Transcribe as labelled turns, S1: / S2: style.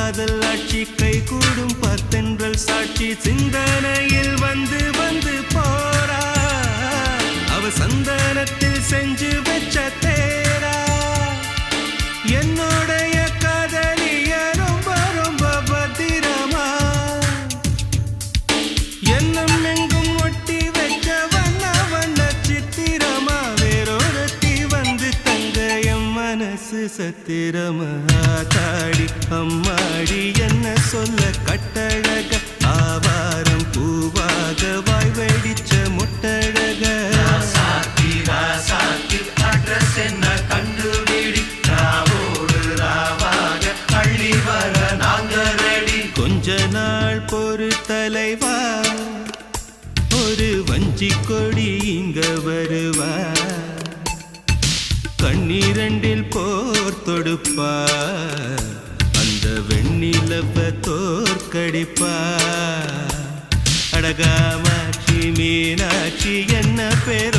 S1: காதல் ஆட்சி கை கூடும் பத்தென்றல் சாட்சி சிந்தனையில் வந்து வந்து போறா அவ சந்தனத்தில் செஞ்சு வச்ச தேரா என்னோடைய காதலிய ரொம்ப ரொம்ப பத்திரமா என்னும் எங்கும் ஒட்டி வச்ச வண்ண வண்ண சித்திரமா வேறொருத்தி வந்து தங்க என் மனசு சத்திரமா தாடி அம்மாடி என்ன சொல்ல கட்டழக ஆவாரம் பூவாக வாய் வெடிச்ச முட்டழக
S2: அட்ரஸ் என்ன கண்டுபிடி ராவோடு ராவாக அள்ளி வர நாங்க ரெடி
S1: கொஞ்ச நாள் பொறு தலைவா ஒரு வஞ்சி கொடி இங்க வருவா கண்ணீரண்டில் போர் தொடுப்பா அந்த வெண்ணிலவ தோற்கடிப்பா அடகாமாட்சி மீனாட்சி என்ன பேர்